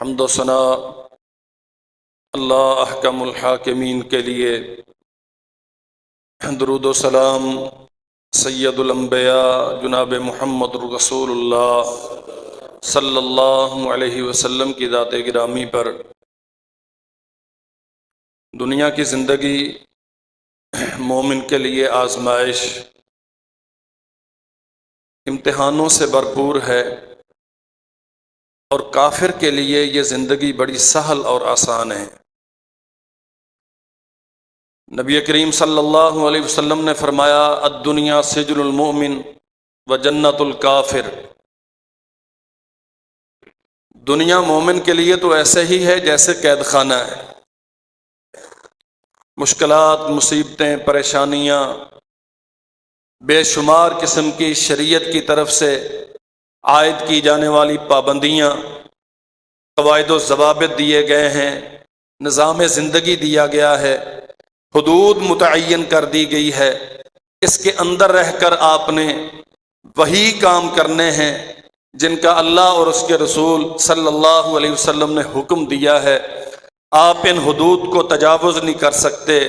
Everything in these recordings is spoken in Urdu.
حمد و ثنا اللہ احکم الحاکمین کے لیے، درود و سلام سید الانبیاء جناب محمد رسول اللہ صلی اللہ علیہ وسلم کی ذات گرامی پر۔ دنیا کی زندگی مومن کے لیے آزمائش، امتحانوں سے بھرپور ہے، اور کافر کے لیے یہ زندگی بڑی سہل اور آسان ہے۔ نبی کریم صلی اللہ علیہ وسلم نے فرمایا الدنیا سجن المؤمن و جنت الکافر۔ دنیا مومن کے لیے تو ایسے ہی ہے جیسے قید خانہ ہے۔ مشکلات، مصیبتیں، پریشانیاں، بے شمار قسم کی شریعت کی طرف سے عائد کی جانے والی پابندیاں، قواعد و ضوابط دیے گئے ہیں، نظام زندگی دیا گیا ہے، حدود متعین کر دی گئی ہے۔ اس کے اندر رہ کر آپ نے وہی کام کرنے ہیں جن کا اللہ اور اس کے رسول صلی اللہ علیہ وسلم نے حکم دیا ہے۔ آپ ان حدود کو تجاوز نہیں کر سکتے،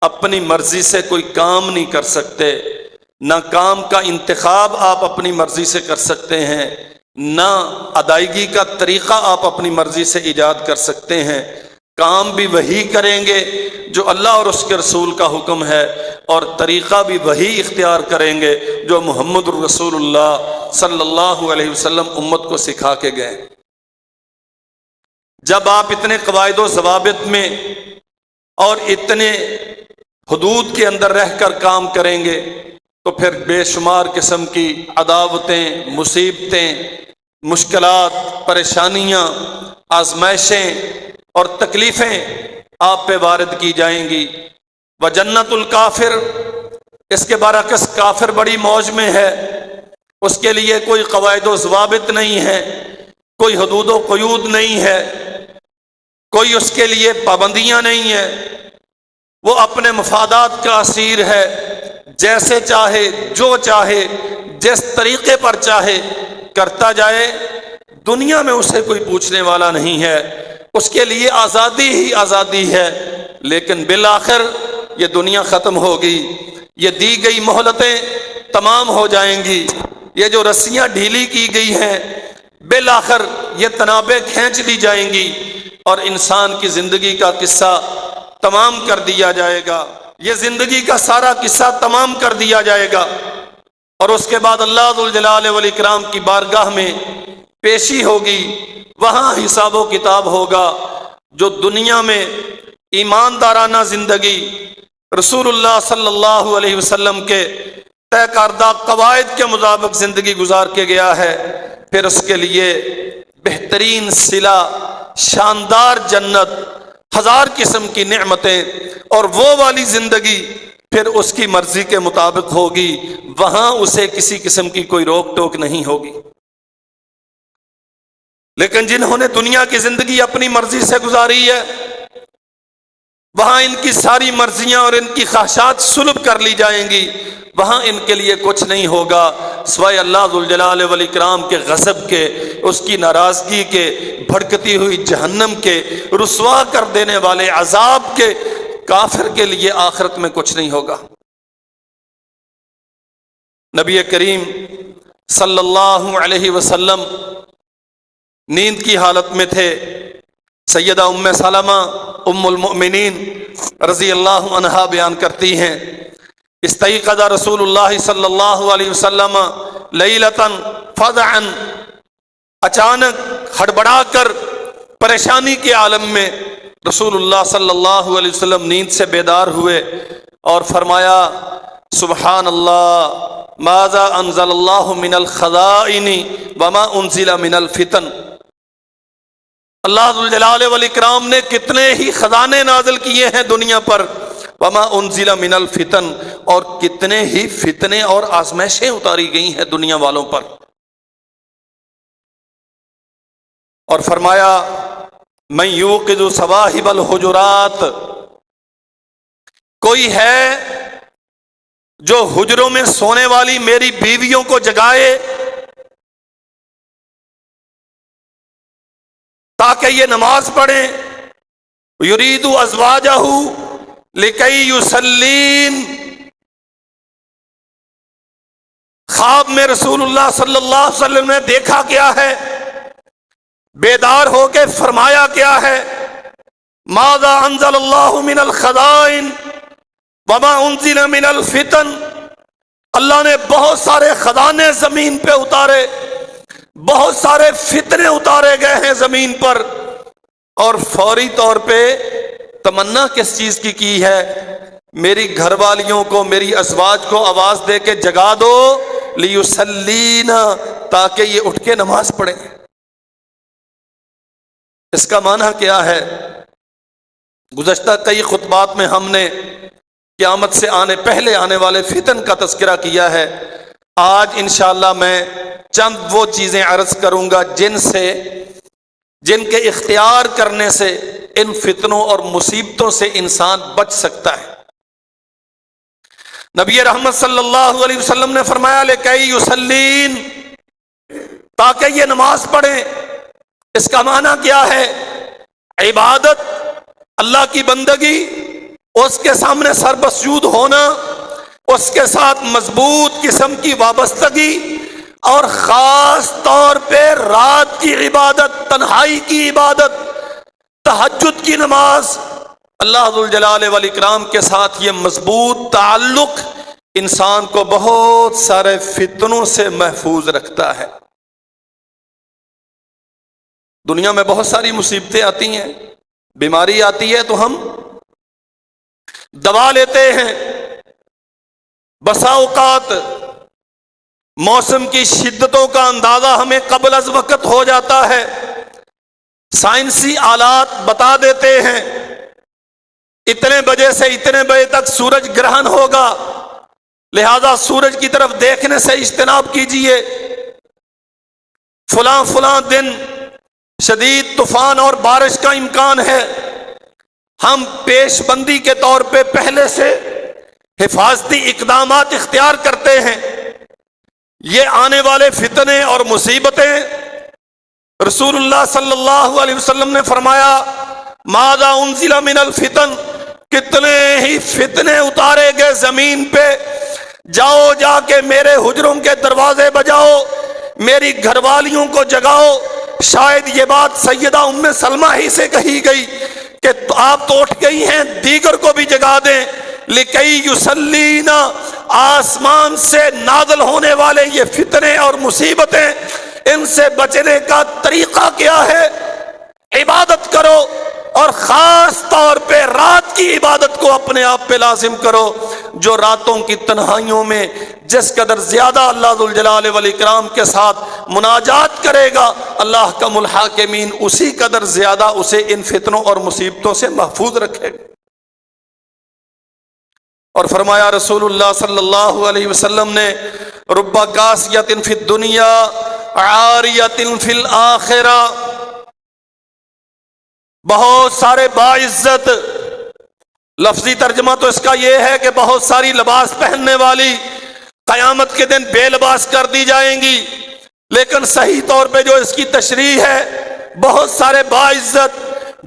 اپنی مرضی سے کوئی کام نہیں کر سکتے، نہ کام کا انتخاب آپ اپنی مرضی سے کر سکتے ہیں، نہ ادائیگی کا طریقہ آپ اپنی مرضی سے ایجاد کر سکتے ہیں۔ کام بھی وہی کریں گے جو اللہ اور اس کے رسول کا حکم ہے، اور طریقہ بھی وہی اختیار کریں گے جو محمد رسول اللہ صلی اللہ علیہ وسلم امت کو سکھا کے گئے۔ جب آپ اتنے قواعد و ضوابط میں اور اتنے حدود کے اندر رہ کر کام کریں گے تو پھر بے شمار قسم کی عداوتیں، مصیبتیں، مشکلات، پریشانیاں، آزمائشیں اور تکلیفیں آپ پہ وارد کی جائیں گی۔ وجنت الکافر، اس کے برعکس کافر بڑی موج میں ہے، اس کے لیے کوئی قواعد و ضوابط نہیں ہے، کوئی حدود و قیود نہیں ہے، کوئی اس کے لیے پابندیاں نہیں ہیں، وہ اپنے مفادات کا اسیر ہے، جیسے چاہے، جو چاہے، جس طریقے پر چاہے کرتا جائے۔ دنیا میں اسے کوئی پوچھنے والا نہیں ہے، اس کے لیے آزادی ہی آزادی ہے، لیکن بالآخر یہ دنیا ختم ہوگی، یہ دی گئی مہلتیں تمام ہو جائیں گی، یہ جو رسیاں ڈھیلی کی گئی ہیں بالآخر یہ تنابیں کھینچ لی جائیں گی، اور انسان کی زندگی کا قصہ تمام کر دیا جائے گا، یہ زندگی کا سارا قصہ تمام کر دیا جائے گا، اور اس کے بعد اللہ ذوالجلال والاکرام کی بارگاہ میں پیشی ہوگی، وہاں حساب و کتاب ہوگا۔ جو دنیا میں ایماندارانہ زندگی رسول اللہ صلی اللہ علیہ وسلم کے طے کردہ قواعد کے مطابق زندگی گزار کے گیا ہے، پھر اس کے لیے بہترین صلہ، شاندار جنت، ہزار قسم کی نعمتیں، اور وہ والی زندگی پھر اس کی مرضی کے مطابق ہوگی، وہاں اسے کسی قسم کی کوئی روک ٹوک نہیں ہوگی۔ لیکن جنہوں نے دنیا کی زندگی اپنی مرضی سے گزاری ہے، وہاں ان کی ساری مرضیاں اور ان کی خواہشات سلب کر لی جائیں گی، وہاں ان کے لیے کچھ نہیں ہوگا سوائے اللہ ذوالجلال والاکرام کے غضب کے، اس کی ناراضگی کے، بھڑکتی ہوئی جہنم کے، رسوا کر دینے والے عذاب کے۔ کافر کے لیے آخرت میں کچھ نہیں ہوگا۔ نبی کریم صلی اللہ علیہ وسلم نیند کی حالت میں تھے، سیدہ ام سلمہ ام المؤمنین رضی اللہ عنہا بیان کرتی ہیں استيقظ رسول اللہ صلی اللہ علیہ وسلم لیلۃ فزعا، اچانک ہڑبڑا کر پریشانی کے عالم میں رسول اللہ صلی اللہ علیہ وسلم نیند سے بیدار ہوئے اور فرمایا سبحان اللہ ماذا انزل اللہ من الخزائن وما انزل من الفتن۔ اللہ ذوالجلال والاکرام نے کتنے ہی خزانے نازل کیے ہیں دنیا پر، وما انزل من الفتن، اور کتنے ہی فتنے اور آزمائشیں اتاری گئی ہیں دنیا والوں پر۔ اور فرمایا من یوقظ صواحب الحجرات، کوئی ہے جو حجروں میں سونے والی میری بیویوں کو جگائے تاکہ یہ نماز پڑھیں. یرید ازواجہ لکی یصلین. خواب میں رسول اللہ صلی اللہ علیہ وسلم نے دیکھا کیا ہے، بیدار ہو کے فرمایا کیا ہے؟ ماذا انزل اللہ من الخزائن وما انزل من الفتن. اللہ نے بہت سارے خزانے زمین پہ اتارے، بہت سارے فتنے اتارے گئے ہیں زمین پر، اور فوری طور پہ تمنا کس چیز کی ہے؟ میری گھر والیوں کو، میری ازواج کو آواز دے کے جگا دو، لیسلینا، تاکہ یہ اٹھ کے نماز پڑھیں. اس کا معنی کیا ہے؟ گزشتہ کئی خطبات میں ہم نے قیامت سے پہلے آنے والے فتن کا تذکرہ کیا ہے. آج انشاءاللہ میں چند وہ چیزیں عرض کروں گا جن کے اختیار کرنے سے ان فتنوں اور مصیبتوں سے انسان بچ سکتا ہے. نبی رحمت صلی اللہ علیہ وسلم نے فرمایا لکی یصلین، تاکہ یہ نماز پڑھیں. اس کا معنی کیا ہے؟ عبادت، اللہ کی بندگی، اس کے سامنے سر بسجود ہونا، اس کے ساتھ مضبوط قسم کی وابستگی، اور خاص طور پہ رات کی عبادت، تنہائی کی عبادت، تہجد کی نماز. اللہ ذوالجلال والاکرام کے ساتھ یہ مضبوط تعلق انسان کو بہت سارے فتنوں سے محفوظ رکھتا ہے. دنیا میں بہت ساری مصیبتیں آتی ہیں، بیماری آتی ہے تو ہم دوا لیتے ہیں. بسا اوقات موسم کی شدتوں کا اندازہ ہمیں قبل از وقت ہو جاتا ہے، سائنسی آلات بتا دیتے ہیں اتنے بجے سے اتنے بجے تک سورج گرہن ہوگا، لہذا سورج کی طرف دیکھنے سے اجتناب کیجئے. فلاں فلاں دن شدید طوفان اور بارش کا امکان ہے. ہم پیش بندی کے طور پہ پہلے سے حفاظتی اقدامات اختیار کرتے ہیں. یہ آنے والے فتنے اور مصیبتیں، رسول اللہ صلی اللہ علیہ وسلم نے فرمایا ماذا انزل من الفتن، کتنے ہی فتنے اتارے گئے زمین پہ. جاؤ، جا کے میرے حجروں کے دروازے بجاؤ، میری گھر والیوں کو جگاؤ. شاید یہ بات سیدہ ام سلمہ ہی سے کہی گئی کہ آپ تو اٹھ گئی ہیں، دیگر کو بھی جگا دیں. لکی یصلینا، آسمان سے نازل ہونے والے یہ فتنے اور مصیبتیں، ان سے بچنے کا طریقہ کیا ہے؟ عبادت کرو، اور خاص طور پہ رات کی عبادت کو اپنے آپ پہ لازم کرو. جو راتوں کی تنہائیوں میں جس قدر زیادہ اللہ ذوالجلال والاکرام کے ساتھ مناجات کرے گا، اللہ کا الحاکمین اسی قدر زیادہ اسے ان فتنوں اور مصیبتوں سے محفوظ رکھے گا. اور فرمایا رسول اللہ صلی اللہ علیہ وسلم نے رب قاسیۃ فی الدنیا عاریۃ فی الآخرہ، بہت سارے باعزت، لفظی ترجمہ تو اس کا یہ ہے کہ بہت ساری لباس پہننے والی قیامت کے دن بے لباس کر دی جائیں گی، لیکن صحیح طور پہ جو اس کی تشریح ہے، بہت سارے باعزت،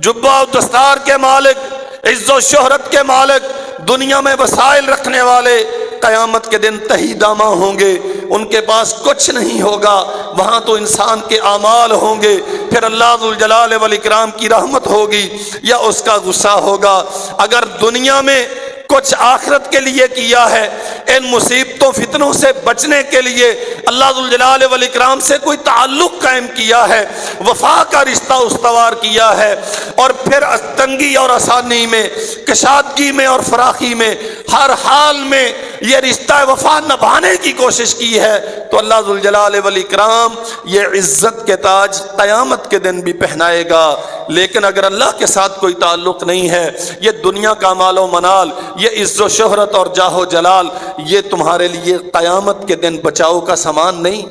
جبہ و دستار کے مالک، عز و شہرت کے مالک، دنیا میں وسائل رکھنے والے، قیامت کے دن تہی دامہ ہوں گے، ان کے پاس کچھ نہیں ہوگا. وہاں تو انسان کے اعمال ہوں گے، پھر اللہ ذوالجلال والاکرام کی رحمت ہوگی یا اس کا غصہ ہوگا. اگر دنیا میں کچھ آخرت کے لیے کیا ہے، ان مصیبتوں فتنوں سے بچنے کے لیے اللہ ذوالجلال والاکرام سے کوئی تعلق قائم کیا ہے، وفا کا رشتہ استوار کیا ہے، اور پھر تنگی اور آسانی میں، کشادگی میں اور فراخی میں، ہر حال میں یہ رشتہ وفا نبھانے کی کوشش کی ہے، تو اللہ ذوالجلال والاکرام یہ عزت کے تاج قیامت کے دن بھی پہنائے گا. لیکن اگر اللہ کے ساتھ کوئی تعلق نہیں ہے، یہ دنیا کا مال و منال، یہ عز و شہرت اور جاہ و جلال، یہ تمہارے لیے قیامت کے دن بچاؤ کا سامان نہیں.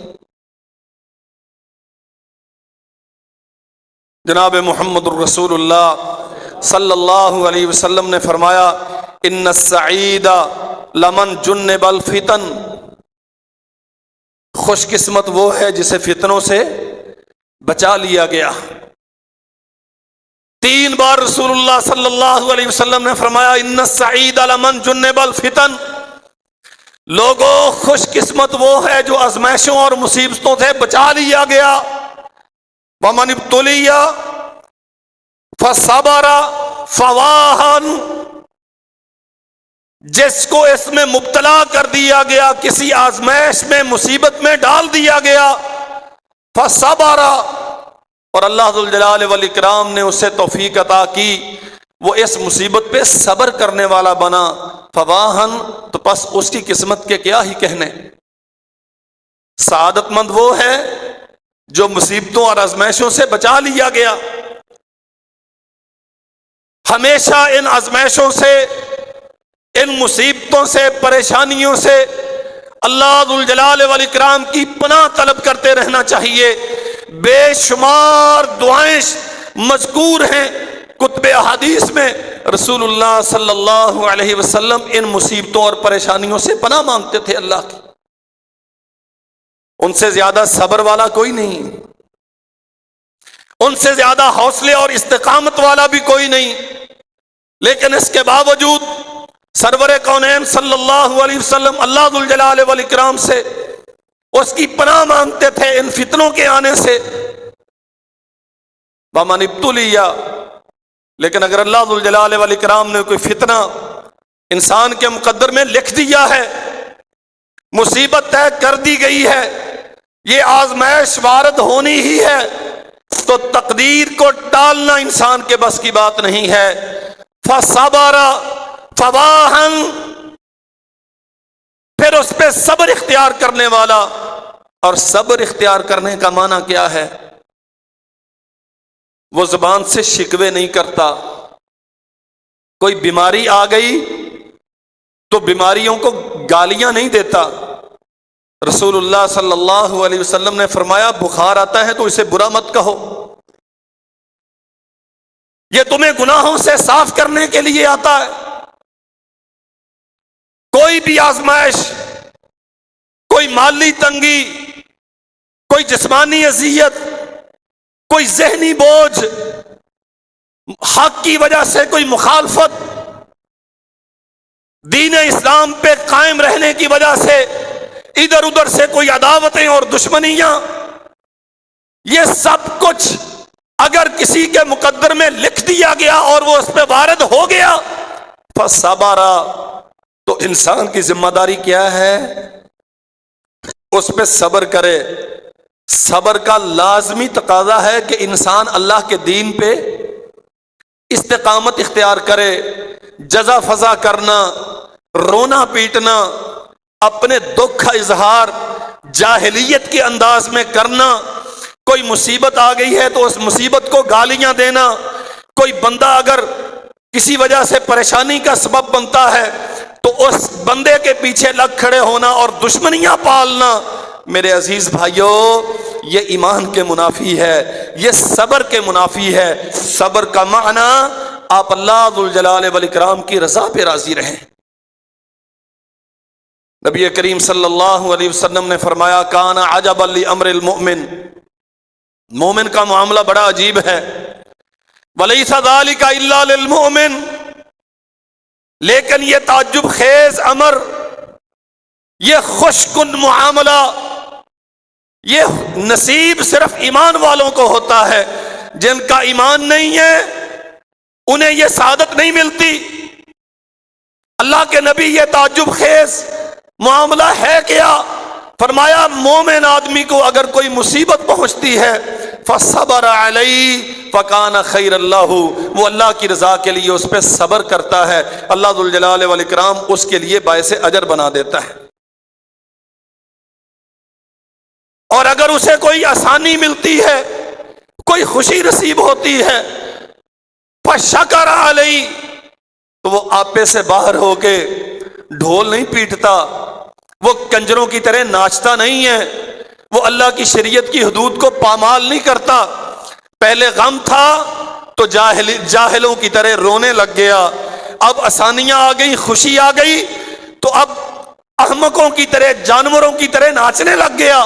جناب محمد الرسول اللہ صلی اللہ علیہ وسلم نے فرمایا ان السعید لمن جنب الفتن، خوش قسمت وہ ہے جسے فتنوں سے بچا لیا گیا. 3 بار رسول اللہ صلی اللہ علیہ وسلم نے فرمایا ان السعید لمن جنب الفتن، لوگوں خوش قسمت وہ ہے جو آزمائشوں اور مصیبتوں سے بچا لیا گیا. ومن ابتلی فصبر فواہن، جس کو اس میں مبتلا کر دیا گیا، کسی آزمائش میں مصیبت میں ڈال دیا گیا، فصبر، اور اللہ ذوالجلال والاکرام نے اسے توفیق عطا کی، وہ اس مصیبت پہ صبر کرنے والا بنا، فواہن، تو پس اس کی قسمت کے کیا ہی کہنے. سعادت مند وہ ہے جو مصیبتوں اور آزمائشوں سے بچا لیا گیا. ہمیشہ ان آزمائشوں سے، ان مصیبتوں سے، پریشانیوں سے اللہ ذوالجلال والاکرام کی پناہ طلب کرتے رہنا چاہیے. بے شمار دعائیں مذکور ہیں کتب احادیث میں، رسول اللہ صلی اللہ علیہ وسلم ان مصیبتوں اور پریشانیوں سے پناہ مانگتے تھے اللہ کی. ان سے زیادہ صبر والا کوئی نہیں، ان سے زیادہ حوصلے اور استقامت والا بھی کوئی نہیں. لیکن اس کے باوجود سرور کونین صلی اللہ علیہ وسلم اللہ ذوالجلال والاکرام سے اس کی پناہ مانگتے تھے ان فتنوں کے آنے سے. ومن ابتلی، لیکن اگر اللہ ذوالجلال والاکرام نے کوئی فتنہ انسان کے مقدر میں لکھ دیا ہے، مصیبت طے کر دی گئی ہے، یہ آزمائش وارد ہونی ہی ہے، تو تقدیر کو ٹالنا انسان کے بس کی بات نہیں ہے. فصبر فواہن، پھر اس پہ صبر اختیار کرنے والا. اور صبر اختیار کرنے کا معنی کیا ہے؟ وہ زبان سے شکوے نہیں کرتا. کوئی بیماری آ گئی تو بیماریوں کو گالیاں نہیں دیتا. رسول اللہ صلی اللہ علیہ وسلم نے فرمایا بخار آتا ہے تو اسے برا مت کہو، یہ تمہیں گناہوں سے صاف کرنے کے لیے آتا ہے. کوئی بھی آزمائش، کوئی مالی تنگی، کوئی جسمانی اذیت، کوئی ذہنی بوجھ، حق کی وجہ سے کوئی مخالفت، دین اسلام پہ قائم رہنے کی وجہ سے ادھر ادھر سے کوئی عداوتیں اور دشمنیاں، یہ سب کچھ اگر کسی کے مقدر میں لکھ دیا گیا اور وہ اس پہ وارد ہو گیا، فصبر، تو انسان کی ذمہ داری کیا ہے؟ اس پہ صبر کرے. صبر کا لازمی تقاضا ہے کہ انسان اللہ کے دین پہ استقامت اختیار کرے. جزا فضا کرنا، رونا پیٹنا، اپنے دکھ کا اظہار جاہلیت کے انداز میں کرنا، کوئی مصیبت آ گئی ہے تو اس مصیبت کو گالیاں دینا، کوئی بندہ اگر کسی وجہ سے پریشانی کا سبب بنتا ہے تو اس بندے کے پیچھے لگ کھڑے ہونا اور دشمنیاں پالنا، میرے عزیز بھائیوں، یہ ایمان کے منافی ہے، یہ صبر کے منافی ہے. صبر کا معنی آپ اللہ ذوالجلال والاکرام کی رضا پہ راضی رہیں. نبی کریم صلی اللہ علیہ وسلم نے فرمایا کان عجبا لامر المؤمن، مومن کا معاملہ بڑا عجیب ہے. ولیس ذلک الا للمؤمن، لیکن یہ تعجب خیز امر، یہ خوش کن معاملہ، یہ نصیب صرف ایمان والوں کو ہوتا ہے. جن کا ایمان نہیں ہے انہیں یہ سعادت نہیں ملتی. اللہ کے نبی یہ تعجب خیز معاملہ ہے کیا؟ فرمایا مومن آدمی کو اگر کوئی مصیبت پہنچتی ہے فصبر علیہ فکان خیر اللہ، وہ اللہ کی رضا کے لیے اس پہ صبر کرتا ہے، اللہ ذوالجلال والاکرام اس کے لیے باعث اجر بنا دیتا ہے. اور اگر اسے کوئی آسانی ملتی ہے، کوئی خوشی نصیب ہوتی ہے، فشکر علیہ، تو وہ آپے سے باہر ہو کے ڈھول نہیں پیٹتا، وہ کنجروں کی طرح ناچتا نہیں ہے، وہ اللہ کی شریعت کی حدود کو پامال نہیں کرتا. پہلے غم تھا تو جاہلوں کی طرح رونے لگ گیا، اب آسانیاں آ گئی، خوشی آ گئی تو اب احمقوں کی طرح، جانوروں کی طرح ناچنے لگ گیا.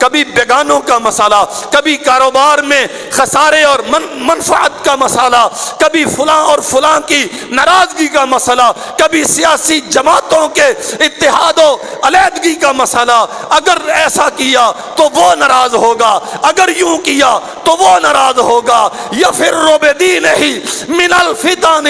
کبھی بیگانوں کا مسئلہ، کبھی کاروبار میں خسارے اور منفعت کا مسئلہ، کبھی فلاں اور فلاں کی ناراضگی کا مسئلہ، کبھی سیاسی جماعتوں کے اتحاد و علیحدگی کا مسئلہ، اگر ایسا کیا تو وہ ناراض ہوگا، اگر یوں کیا تو وہ ناراض ہوگا، یفر بدینہ من الفتن،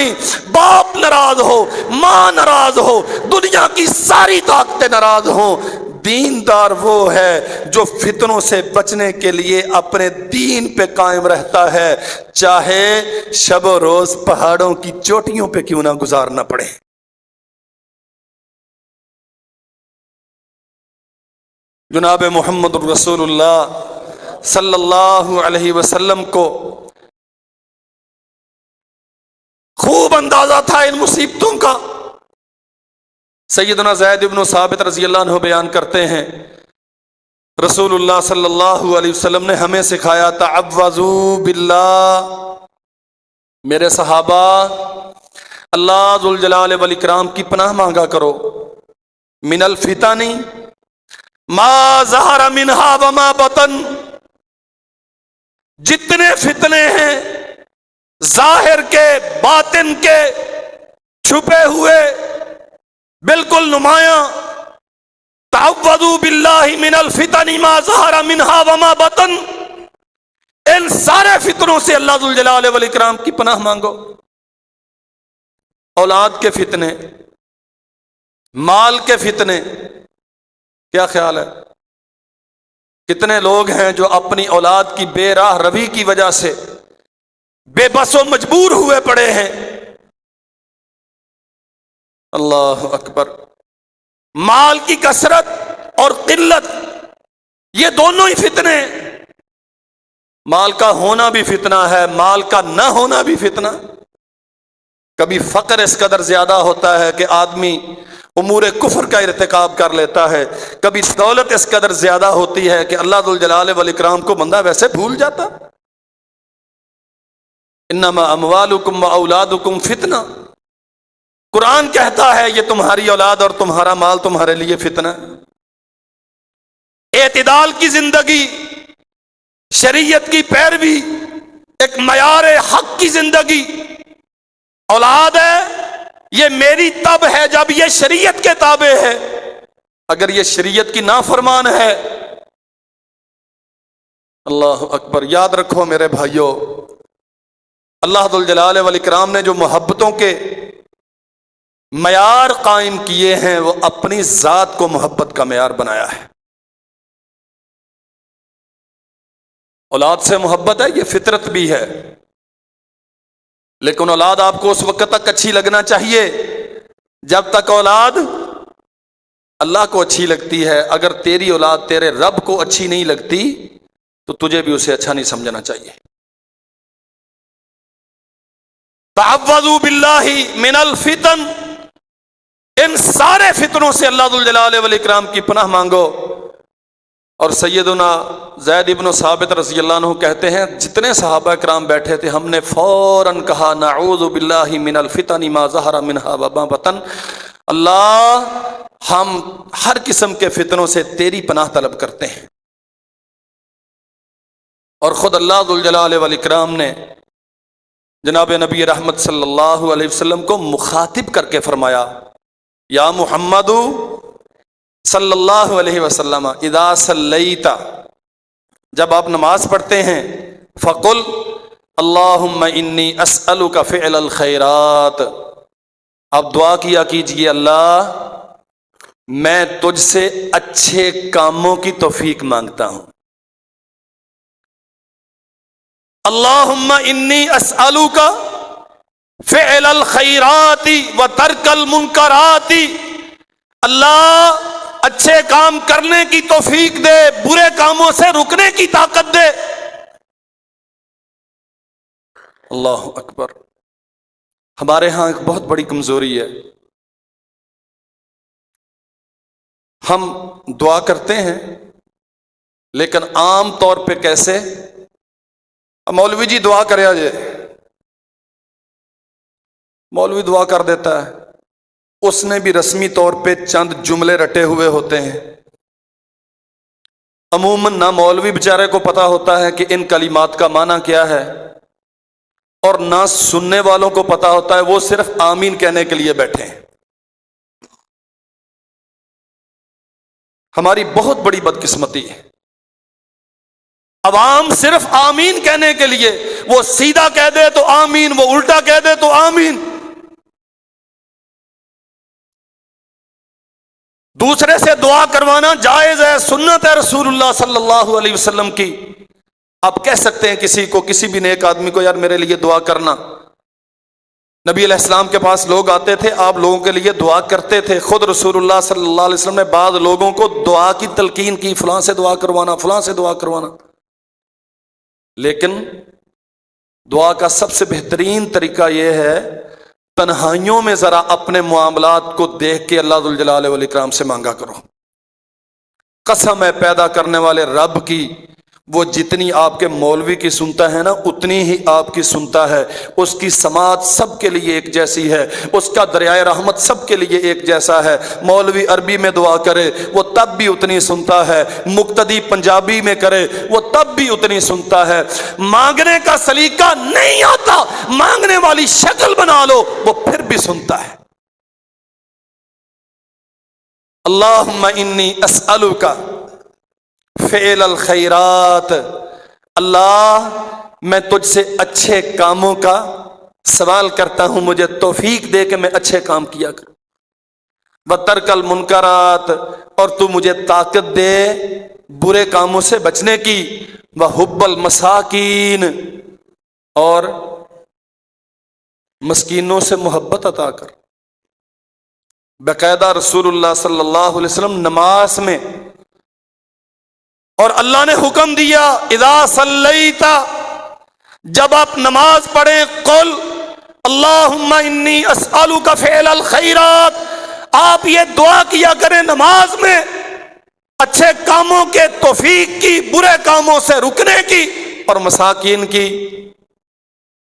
باپ ناراض ہو، ماں ناراض ہو، دنیا کی ساری طاقتیں ناراض ہوں، دیندار وہ ہے جو فتنوں سے بچنے کے لیے اپنے دین پہ قائم رہتا ہے، چاہے شب و روز پہاڑوں کی چوٹیوں پہ کیوں نہ گزارنا پڑے۔ جناب محمد رسول اللہ صلی اللہ علیہ وسلم کو خوب اندازہ تھا ان مصیبتوں کا۔ سیدنا زید بن ثابت رضی اللہ عنہ بیان کرتے ہیں رسول اللہ صلی اللہ علیہ وسلم نے ہمیں سکھایا، تعوذوا باللہ، میرے صحابہ اللہ ذوالجلال والاکرام کی پناہ مانگا کرو، من الفتن ما ظہر منہا وما بطن، جتنے فتنے ہیں ظاہر کے، باطن کے، چھپے ہوئے، بالکل نمایاں، تعوذوا باللہ من الفتن ما ظہر منہا وما بطن، ان سارے فتنوں سے اللہ ذوالجلال والاکرام کی پناہ مانگو۔ اولاد کے فتنے، مال کے فتنے، کیا خیال ہے کتنے لوگ ہیں جو اپنی اولاد کی بے راہ روی کی وجہ سے بے بس و مجبور ہوئے پڑے ہیں۔ اللہ اکبر۔ مال کی کثرت اور قلت، یہ دونوں ہی فتنے، مال کا ہونا بھی فتنہ ہے، مال کا نہ ہونا بھی فتنہ۔ کبھی فقر اس قدر زیادہ ہوتا ہے کہ آدمی امور کفر کا ارتکاب کر لیتا ہے، کبھی دولت اس قدر زیادہ ہوتی ہے کہ اللہ ذوالجلال والاکرام کو بندہ ویسے بھول جاتا۔ انما اموالکم و اولادکم فتنہ، قرآن کہتا ہے یہ تمہاری اولاد اور تمہارا مال تمہارے لیے فتنہ۔ اعتدال کی زندگی، شریعت کی پیروی، ایک معیار حق کی زندگی، اولاد ہے یہ میری تب ہے جب یہ شریعت کے تابع ہے، اگر یہ شریعت کی نافرمان ہے، اللہ اکبر۔ یاد رکھو میرے بھائیو، اللہ ذوالجلال والاکرام نے جو محبتوں کے معیار قائم کیے ہیں وہ اپنی ذات کو محبت کا معیار بنایا ہے۔ اولاد سے محبت ہے، یہ فطرت بھی ہے، لیکن اولاد آپ کو اس وقت تک اچھی لگنا چاہیے جب تک اولاد اللہ کو اچھی لگتی ہے۔ اگر تیری اولاد تیرے رب کو اچھی نہیں لگتی تو تجھے بھی اسے اچھا نہیں سمجھنا چاہیے۔ تعوذوا باللہ من الفتن، ان سارے فتنوں سے اللہ ذوالجلال والاکرام کی پناہ مانگو۔ اور سیدنا زید بن ثابت رضی اللہ عنہ کہتے ہیں جتنے صحابہ کرام بیٹھے تھے ہم نے فوراً کہا نعوذ باللہ من الفتن ما ظہر منہا وما بطن، اللہ ہم ہر قسم کے فتنوں سے تیری پناہ طلب کرتے ہیں۔ اور خود اللہ ذوالجلال والاکرام نے جناب نبی رحمت صلی اللہ علیہ وسلم کو مخاطب کر کے فرمایا، یا محمد صلی اللہ علیہ وسلم اذا صلیت، جب آپ نماز پڑھتے ہیں، فقل اللہم انی اسألک فعل الخیرات، آپ دعا کیا کیجئے اللہ میں تجھ سے اچھے کاموں کی توفیق مانگتا ہوں۔ اللہم انی اسألک فعل الخیرات و ترک المنکرات، اللہ اچھے کام کرنے کی توفیق دے، برے کاموں سے رکنے کی طاقت دے۔ اللہ اکبر۔ ہمارے ہاں ایک بہت بڑی کمزوری ہے، ہم دعا کرتے ہیں لیکن عام طور پہ کیسے، مولوی جی دعا کرے آجے، مولوی دعا کر دیتا ہے، اس نے بھی رسمی طور پہ چند جملے رٹے ہوئے ہوتے ہیں، عموماً نہ مولوی بیچارے کو پتا ہوتا ہے کہ ان کلمات کا معنی کیا ہے، اور نہ سننے والوں کو پتا ہوتا ہے، وہ صرف آمین کہنے کے لیے بیٹھے ہیں۔ ہماری بہت بڑی بدقسمتی ہے، عوام صرف آمین کہنے کے لیے، وہ سیدھا کہہ دے تو آمین، وہ الٹا کہہ دے تو آمین۔ دوسرے سے دعا کروانا جائز ہے، سنت ہے رسول اللہ صلی اللہ علیہ وسلم کی۔ آپ کہہ سکتے ہیں کسی کو، کسی بھی نیک آدمی کو، یار میرے لیے دعا کرنا۔ نبی علیہ السلام کے پاس لوگ آتے تھے، آپ لوگوں کے لیے دعا کرتے تھے۔ خود رسول اللہ صلی اللہ علیہ وسلم نے بعض لوگوں کو دعا کی تلقین کی، فلاں سے دعا کروانا، فلاں سے دعا کروانا۔ لیکن دعا کا سب سے بہترین طریقہ یہ ہے، تنہائیوں میں ذرا اپنے معاملات کو دیکھ کے اللہ ذوالجلال والاکرام سے مانگا کرو۔ قسم ہے پیدا کرنے والے رب کی، وہ جتنی آپ کے مولوی کی سنتا ہے نا، اتنی ہی آپ کی سنتا ہے۔ اس کی سماعت سب کے لیے ایک جیسی ہے، اس کا دریائے رحمت سب کے لیے ایک جیسا ہے۔ مولوی عربی میں دعا کرے وہ تب بھی اتنی سنتا ہے، مقتدی پنجابی میں کرے وہ تب بھی اتنی سنتا ہے۔ مانگنے کا سلیقہ نہیں آتا، مانگنے والی شکل بنا لو، وہ پھر بھی سنتا ہے۔ اللہم انی اسألک فعل الخیرات، اللہ میں تجھ سے اچھے کاموں کا سوال کرتا ہوں، مجھے توفیق دے کہ میں اچھے کام کیا کروں۔ وترک المنکرات، اور تو مجھے طاقت دے برے کاموں سے بچنے کی۔ وحب المساکین، اور مسکینوں سے محبت عطا کر۔ باقاعدہ رسول اللہ صلی اللہ علیہ وسلم نماز میں، اور اللہ نے حکم دیا اذا صلیت، جب آپ نماز پڑھیں، قل اللہم انی اسألک فعل الخیرات، آپ یہ دعا کیا کریں نماز میں، اچھے کاموں کے توفیق کی، برے کاموں سے رکنے کی، اور مساکین کی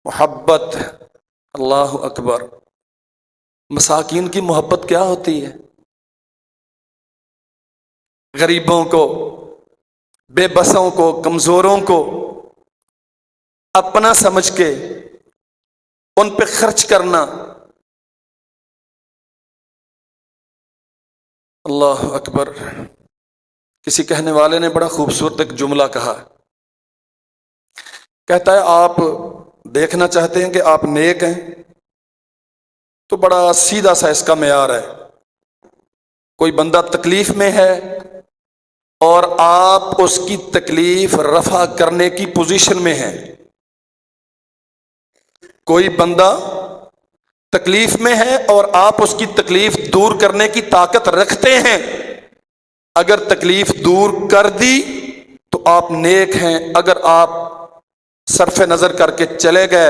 محبت۔ اللہ اکبر۔ مساکین کی محبت کیا ہوتی ہے؟ غریبوں کو، بے بسوں کو، کمزوروں کو اپنا سمجھ کے ان پہ خرچ کرنا۔ اللہ اکبر۔ کسی کہنے والے نے بڑا خوبصورت ایک جملہ کہا، کہتا ہے آپ دیکھنا چاہتے ہیں کہ آپ نیک ہیں، تو بڑا سیدھا سا اس کا معیار ہے۔ کوئی بندہ تکلیف میں ہے اور آپ اس کی تکلیف رفع کرنے کی پوزیشن میں ہیں، کوئی بندہ تکلیف میں ہے اور آپ اس کی تکلیف دور کرنے کی طاقت رکھتے ہیں، اگر تکلیف دور کر دی تو آپ نیک ہیں۔ اگر آپ صرف نظر کر کے چلے گئے،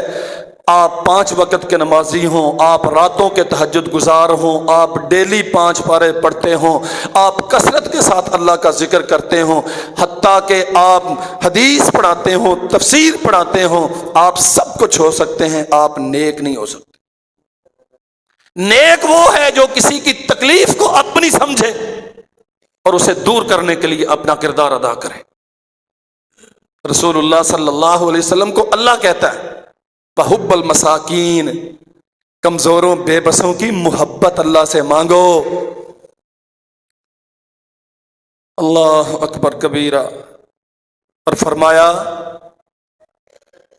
آپ 5 وقت کے نمازی ہوں، آپ راتوں کے تہجد گزار ہوں، آپ ڈیلی 5 پارے پڑھتے ہوں، آپ کثرت کے ساتھ اللہ کا ذکر کرتے ہوں، حتیٰ کہ آپ حدیث پڑھاتے ہوں، تفسیر پڑھاتے ہوں، آپ سب کچھ ہو سکتے ہیں، آپ نیک نہیں ہو سکتے۔ نیک وہ ہے جو کسی کی تکلیف کو اپنی سمجھے اور اسے دور کرنے کے لیے اپنا کردار ادا کرے۔ رسول اللہ صلی اللہ علیہ وسلم کو اللہ کہتا ہے وحب المساکین، کمزوروں بے بسوں کی محبت اللہ سے مانگو۔ اللہ اکبر کبیرہ۔ اور فرمایا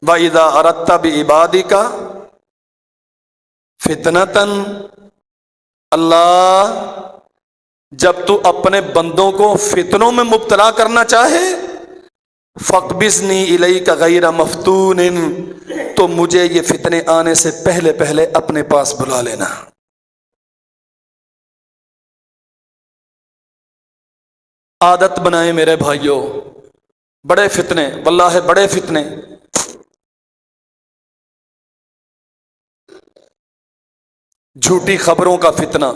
وَإِذَا أَرَدْتَ بِعِبَادِكَ فِتْنَةً، اللہ جب تو اپنے بندوں کو فتنوں میں مبتلا کرنا چاہے، فَاقْبِضْنِي إِلَيْكَ غَيْرَ مَفْتُونٍ، تو مجھے یہ فتنے آنے سے پہلے پہلے اپنے پاس بلا لینا۔ عادت بنائیں میرے بھائیوں، بڑے فتنے، واللہ بڑے فتنے۔ جھوٹی خبروں کا فتنہ،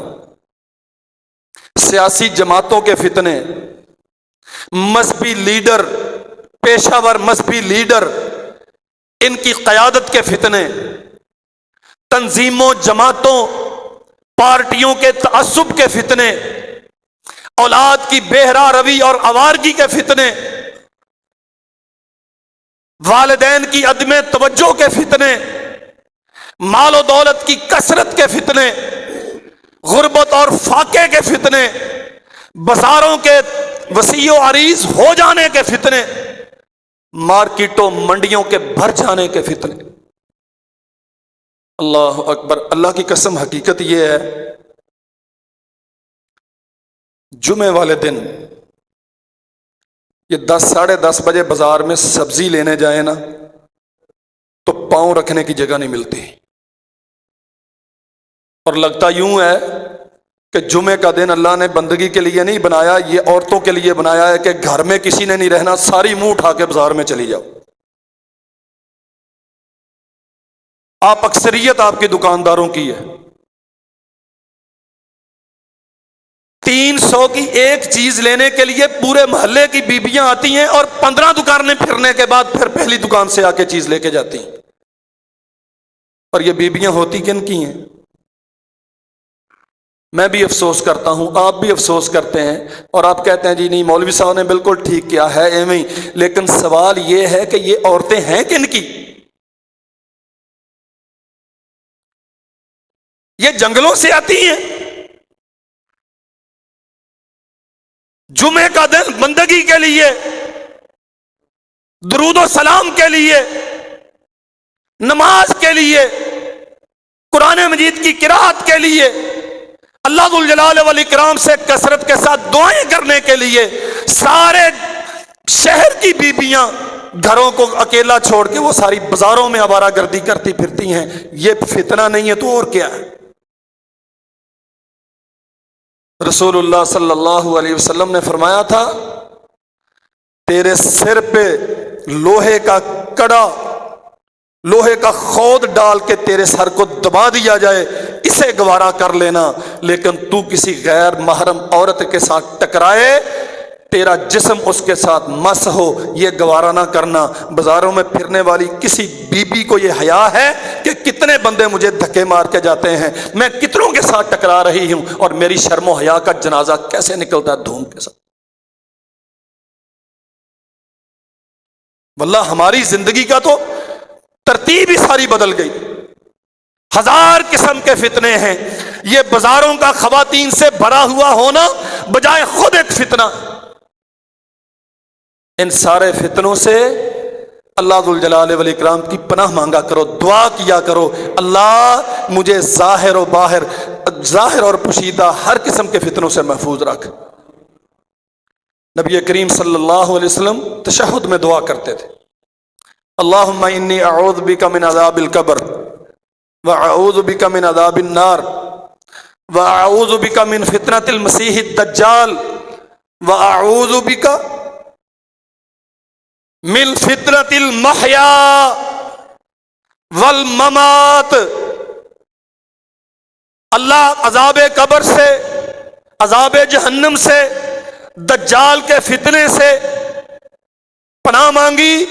سیاسی جماعتوں کے فتنے، مذہبی لیڈر، پیشہ ور مذہبی لیڈر، ان کی قیادت کے فتنے، تنظیموں، جماعتوں، پارٹیوں کے تعصب کے فتنے، اولاد کی بہرا روی اور آوارگی کے فتنے، والدین کی عدم توجہ کے فتنے، مال و دولت کی کثرت کے فتنے، غربت اور فاقے کے فتنے، بازاروں کے وسیع و عریض ہو جانے کے فتنے، مارکیٹوں منڈیوں کے بھر جانے کے فتنے۔ اللہ اکبر، اللہ کی قسم حقیقت یہ ہے، جمعے والے دن یہ 10 ساڑھے 10 بجے بازار میں سبزی لینے جائیں نا تو پاؤں رکھنے کی جگہ نہیں ملتی، اور لگتا یوں ہے کہ جمعے کا دن اللہ نے بندگی کے لیے نہیں بنایا، یہ عورتوں کے لیے بنایا ہے کہ گھر میں کسی نے نہیں رہنا، ساری منہ اٹھا کے بازار میں چلی جاؤ۔ آپ اکثریت آپ کی دکانداروں کی ہے، 300 کی ایک چیز لینے کے لیے پورے محلے کی بیبیاں آتی ہیں اور 15 دکانیں پھرنے کے بعد پھر پہلی دکان سے آ کے چیز لے کے جاتی ہیں۔ اور یہ بیبیاں ہوتی کن کی ہیں؟ میں بھی افسوس کرتا ہوں، آپ بھی افسوس کرتے ہیں، اور آپ کہتے ہیں جی نہیں مولوی صاحب نے بالکل ٹھیک کیا ہے ایویں ہی، لیکن سوال یہ ہے کہ یہ عورتیں ہیں کن کی؟ یہ جنگلوں سے آتی ہیں، جمعے کا دن بندگی کے لیے، درود و سلام کے لیے، نماز کے لیے، قرآن مجید کی قرات کے لیے، اللہ ذو الجلال والاکرام سے کثرت کے ساتھ دعائیں کرنے کے لیے، سارے شہر کی بیبیاں گھروں کو اکیلا چھوڑ کے وہ ساری بازاروں میں آوارہ گردی کرتی پھرتی ہیں۔ یہ فتنہ نہیں ہے تو اور کیا ہے؟ رسول اللہ صلی اللہ علیہ وسلم نے فرمایا تھا، تیرے سر پہ لوہے کا کڑا، لوہے کا خود ڈال کے تیرے سر کو دبا دیا جائے، اسے گوارا کر لینا، لیکن تو کسی غیر محرم عورت کے ساتھ ٹکرائے، تیرا جسم اس کے ساتھ مس ہو، یہ گوارا نہ کرنا۔ بازاروں میں پھرنے والی کسی بی بی کو یہ حیا ہے کہ کتنے بندے مجھے دھکے مار کے جاتے ہیں، میں کتنوں کے ساتھ ٹکرا رہی ہوں، اور میری شرم و حیا کا جنازہ کیسے نکلتا ہے دھوم کے ساتھ۔ واللہ ہماری زندگی کا تو ترتیب ہی ساری بدل گئی، ہزار قسم کے فتنے ہیں۔ یہ بازاروں کا خواتین سے بھرا ہوا ہونا بجائے خود ایک فتنہ۔ ان سارے فتنوں سے اللہ ذو الجلال والاکرام کی پناہ مانگا کرو، دعا کیا کرو، اللہ مجھے ظاہر و باہر، ظاہر اور پوشیدہ ہر قسم کے فتنوں سے محفوظ رکھ۔ نبی کریم صلی اللہ علیہ وسلم تشہد میں دعا کرتے تھے، اللہم انی اعوذ بک من عذاب القبر واعوذ بک من عذاب النار واعوذ بک من فتنۃ المسیح الدجال واعوذ بک من فتنۃ المحیا والممات۔ اللہ عذاب قبر سے، عذاب جہنم سے، دجال کے فتنے سے پناہ مانگی،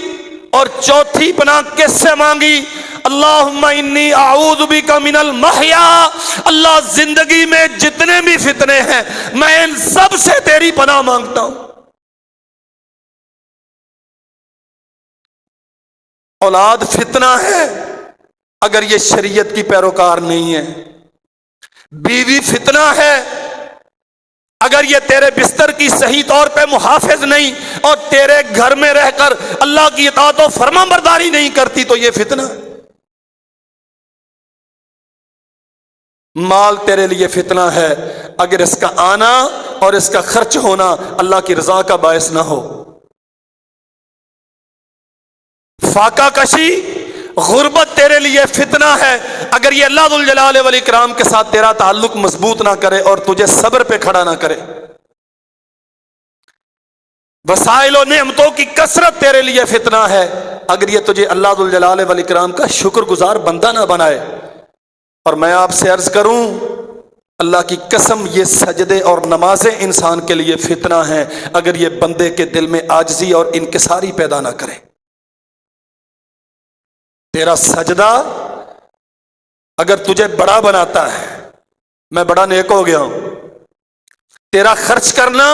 اور چوتھی پناہ کس سے مانگی؟ اللہم انی اعوذ بک من المحیا، اللہ زندگی میں جتنے بھی فتنے ہیں میں ان سب سے تیری پناہ مانگتا ہوں۔ اولاد فتنہ ہے اگر یہ شریعت کی پیروکار نہیں ہے، بیوی فتنہ ہے اگر یہ تیرے بستر کی صحیح طور پہ محافظ نہیں اور تیرے گھر میں رہ کر اللہ کی اطاعت و فرما برداری نہیں کرتی تو یہ فتنہ۔ مال تیرے لیے فتنہ ہے اگر اس کا آنا اور اس کا خرچ ہونا اللہ کی رضا کا باعث نہ ہو۔ فاقہ کشی، غربت تیرے لیے فتنہ ہے اگر یہ اللہ ذو الجلال والاکرام کے ساتھ تیرا تعلق مضبوط نہ کرے اور تجھے صبر پہ کھڑا نہ کرے۔ وسائل و نعمتوں کی کثرت تیرے لیے فتنہ ہے اگر یہ تجھے اللہ ذو الجلال والاکرام کا شکر گزار بندہ نہ بنائے۔ اور میں آپ سے عرض کروں، اللہ کی قسم یہ سجدے اور نمازیں انسان کے لیے فتنہ ہیں اگر یہ بندے کے دل میں عاجزی اور انکساری پیدا نہ کرے۔ تیرا سجدہ اگر تجھے بڑا بناتا ہے، میں بڑا نیک ہو گیا ہوں، تیرا خرچ کرنا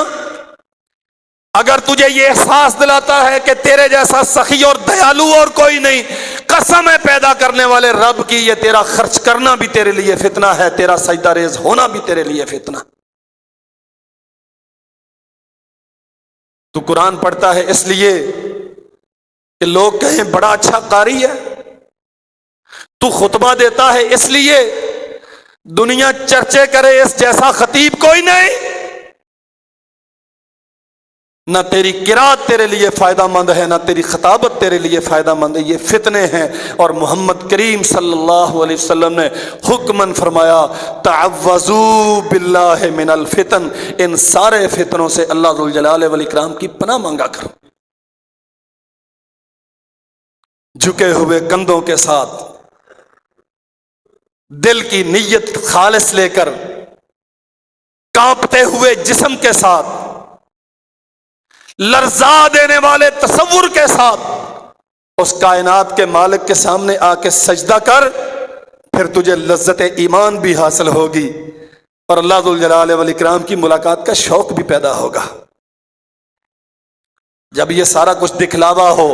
اگر تجھے یہ احساس دلاتا ہے کہ تیرے جیسا سخی اور دیالو اور کوئی نہیں، قسم ہے پیدا کرنے والے رب کی، یہ تیرا خرچ کرنا بھی تیرے لیے فتنہ ہے، تیرا سجدہ ریز ہونا بھی تیرے لیے فتنہ۔ تو قرآن پڑھتا ہے اس لیے کہ لوگ کہیں بڑا اچھا قاری ہے، تو خطبہ دیتا ہے اس لیے دنیا چرچے کرے اس جیسا خطیب کوئی نہیں، نہ تیری قرات تیرے لیے فائدہ مند ہے، نہ تیری خطابت تیرے لیے فائدہ مند ہے، یہ فتنے ہیں۔ اور محمد کریم صلی اللہ علیہ وسلم نے حکماً فرمایا تعوذوا باللہ من الفتن، ان سارے فتنوں سے اللہ ذوالجلال والاکرام کی پناہ مانگا کرو، جھکے ہوئے کندھوں کے ساتھ، دل کی نیت خالص لے کر، کانپتے ہوئے جسم کے ساتھ، لرزا دینے والے تصور کے ساتھ اس کائنات کے مالک کے سامنے آ کے سجدہ کر، پھر تجھے لذت ایمان بھی حاصل ہوگی اور اللہ ذوالجلال والاکرام کی ملاقات کا شوق بھی پیدا ہوگا۔ جب یہ سارا کچھ دکھلاوا ہو،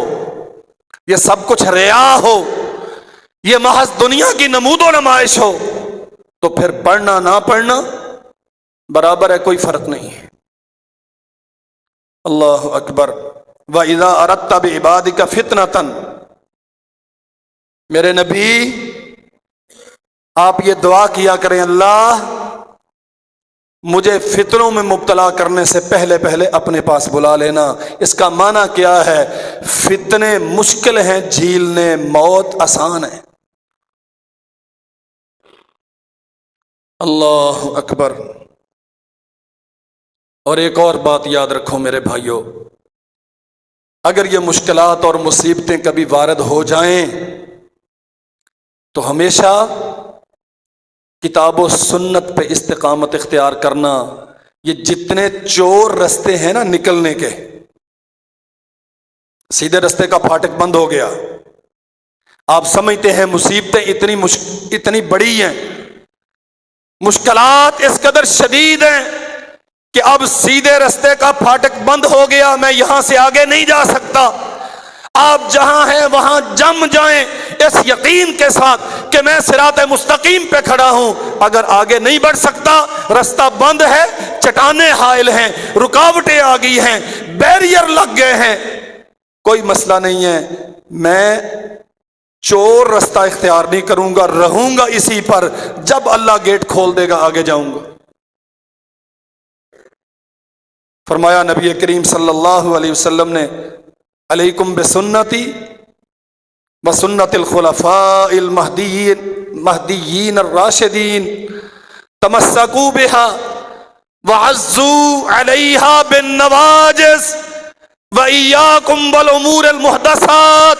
یہ سب کچھ ریا ہو، یہ محض دنیا کی نمود و نمائش ہو، تو پھر پڑھنا نہ پڑھنا برابر ہے، کوئی فرق نہیں ہے۔ اللہ اکبر۔ وَإِذَا أَرَدْتَ بِعِبَادِكَ فِتْنَةً، میرے نبی آپ یہ دعا کیا کریں، اللہ مجھے فتنوں میں مبتلا کرنے سے پہلے پہلے اپنے پاس بلا لینا۔ اس کا معنی کیا ہے؟ فتنے مشکل ہیں جھیلنے، موت آسان ہے۔ اللہ اکبر۔ اور ایک اور بات یاد رکھو میرے بھائیوں، اگر یہ مشکلات اور مصیبتیں کبھی وارد ہو جائیں تو ہمیشہ کتاب و سنت پہ استقامت اختیار کرنا۔ یہ جتنے چور رستے ہیں نا نکلنے کے، سیدھے رستے کا پھاٹک بند ہو گیا، آپ سمجھتے ہیں مصیبتیں اتنی بڑی ہیں، مشکلات اس قدر شدید ہیں کہ اب سیدھے رستے کا پھاٹک بند ہو گیا، میں یہاں سے آگے نہیں جا سکتا۔ آپ جہاں ہیں وہاں جم جائیں اس یقین کے ساتھ کہ میں صراط مستقیم پہ کھڑا ہوں، اگر آگے نہیں بڑھ سکتا، رستہ بند ہے، چٹانیں حائل ہیں، رکاوٹیں آ گئی ہیں، بیریئر لگ گئے ہیں، کوئی مسئلہ نہیں ہے، میں چور رستہ اختیار نہیں کروں گا، رہوں گا اسی پر، جب اللہ گیٹ کھول دے گا آگے جاؤں گا۔ فرمایا نبی کریم صلی اللہ علیہ وسلم نے علیکم بسنتی وسنت الخلفاء المہدیین الراشدین تمسکوا بها وعزوا علیہا بالنواجذ وإیاکم والامور المحدثات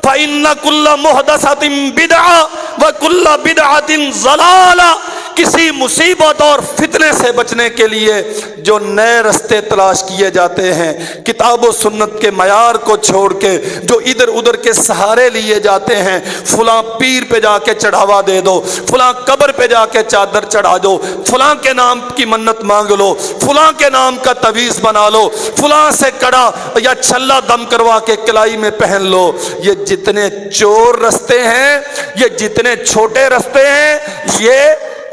فإن كل محدثۃ بدعۃ وكل بدعۃ ضلالہ۔ کسی مصیبت اور فتنے سے بچنے کے لیے جو نئے رستے تلاش کیے جاتے ہیں، کتاب و سنت کے معیار کو چھوڑ کے جو ادھر ادھر کے سہارے لیے جاتے ہیں، فلاں پیر پہ جا کے چڑھاوا دے دو، فلاں قبر پہ جا کے چادر چڑھا دو، فلاں کے نام کی منت مانگ لو، فلاں کے نام کا تعویذ بنا لو، فلاں سے کڑا یا چھلا دم کروا کے کلائی میں پہن لو، یہ جتنے چور رستے ہیں، یہ جتنے چھوٹے رستے ہیں، یہ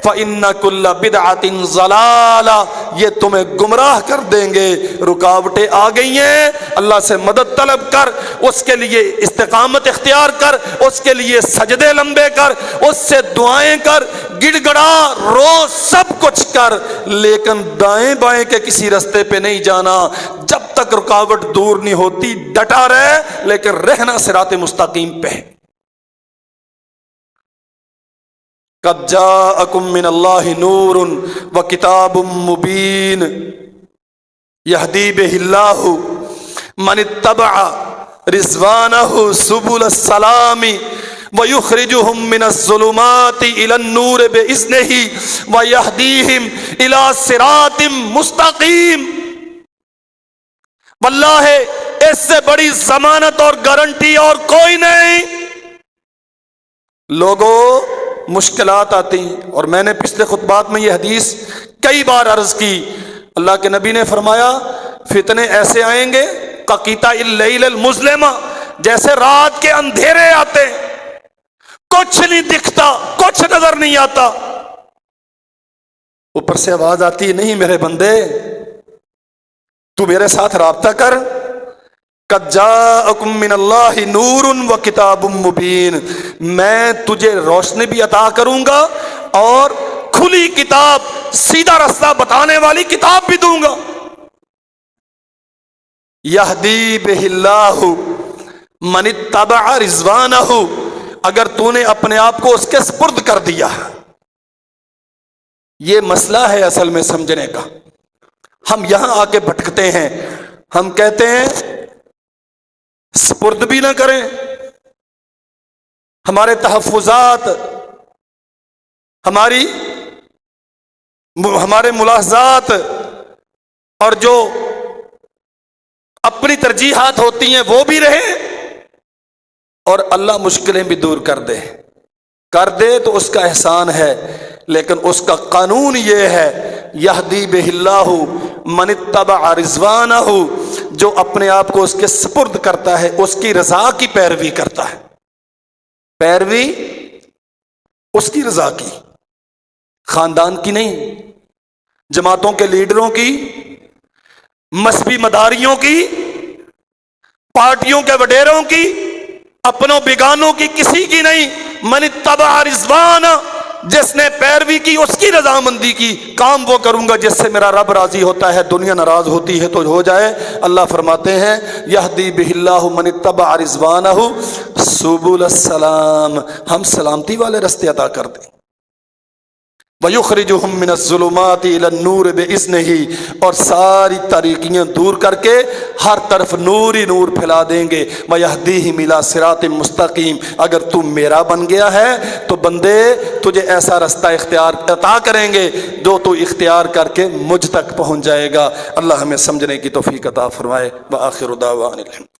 فَإِنَّ كُلَّ بِدْعَةٍ ضَلَالَةٍ، یہ تمہیں گمراہ کر دیں گے۔ رکاوٹیں آ گئی ہیں، اللہ سے مدد طلب کر، اس کے لیے استقامت اختیار کر، اس کے لیے سجدے لمبے کر، اس سے دعائیں کر، گڑ گڑا رو، سب کچھ کر، لیکن دائیں بائیں کے کسی رستے پہ نہیں جانا۔ جب تک رکاوٹ دور نہیں ہوتی ڈٹا رہے، لیکن رہنا صراط مستقیم پہ۔ قد جاءکم من اللہ نور وکتاب مبین یہدی بہ اللہ من اتبع رضوانہ سبل السلام ویخرجہم من الظلمات الی النور بإذنہ ویہدیہم الی صراط مستقیم۔ واللہ اس سے بڑی ضمانت اور گارنٹی اور کوئی نہیں۔ لوگوں مشکلات آتی ہیں، اور میں نے پچھلے خطبات میں یہ حدیث کئی بار عرض کی، اللہ کے نبی نے فرمایا فتنے ایسے آئیں گے ققیطہ اللیل المظلم، جیسے رات کے اندھیرے آتے، کچھ نہیں دکھتا، کچھ نظر نہیں آتا، اوپر سے آواز آتی ہے نہیں میرے بندے تو میرے ساتھ رابطہ کر، قد جاءکم من اللہ نور و کتاب مبین، میں تجھے روشنی بھی عطا کروں گا اور کھلی کتاب، سیدھا راستہ بتانے والی کتاب بھی دوں گا۔ یہدی بہ اللہ من اتبع رضوانہ، اگر تو نے اپنے آپ کو اس کے سپرد کر دیا، یہ مسئلہ ہے اصل میں سمجھنے کا۔ ہم یہاں آ کے بھٹکتے ہیں، ہم کہتے ہیں سپرد بھی نہ کریں، ہمارے تحفظات، ہمارے ملاحظات اور جو اپنی ترجیحات ہوتی ہیں وہ بھی رہے، اور اللہ مشکلیں بھی دور کر دے تو اس کا احسان ہے، لیکن اس کا قانون یہ ہے یہدی بہ اللہ من اتبع رضوانہ، جو اپنے آپ کو اس کے سپرد کرتا ہے، اس کی رضا کی پیروی کرتا ہے، پیروی اس کی رضا کی، خاندان کی نہیں، جماعتوں کے لیڈروں کی، مذہبی مداریوں کی، پارٹیوں کے وڈیروں کی، اپنوں بیگانوں کی، کسی کی نہیں۔ من اتبع رضوان، جس نے پیروی کی اس کی رضامندی کی، کام وہ کروں گا جس سے میرا رب راضی ہوتا ہے، دنیا ناراض ہوتی ہے تو ہو جائے۔ اللہ فرماتے ہیں یہدی بہ اللہ من اتبع رضوانہ سبل السلام، ہم سلامتی والے رستے عطا کر دیں۔ وَيُخْرِجُهُم مِّنَ الظُّلُمَاتِ إِلَى النُّورِ بِإِذْنِهِ، اور ساری تاریکیاں دور کر کے ہر طرف نور ہی نور پھیلا دیں گے۔ وَيَهْدِيهِمْ إِلَى صِرَاطٍ مُسْتَقِيمٍ، اگر تو میرا بن گیا ہے تو بندے تجھے ایسا رستہ اختیار عطا کریں گے جو تو اختیار کر کے مجھ تک پہنچ جائے گا۔ اللہ ہمیں سمجھنے کی توفیق عطا فرمائے۔ وآخر دعوانا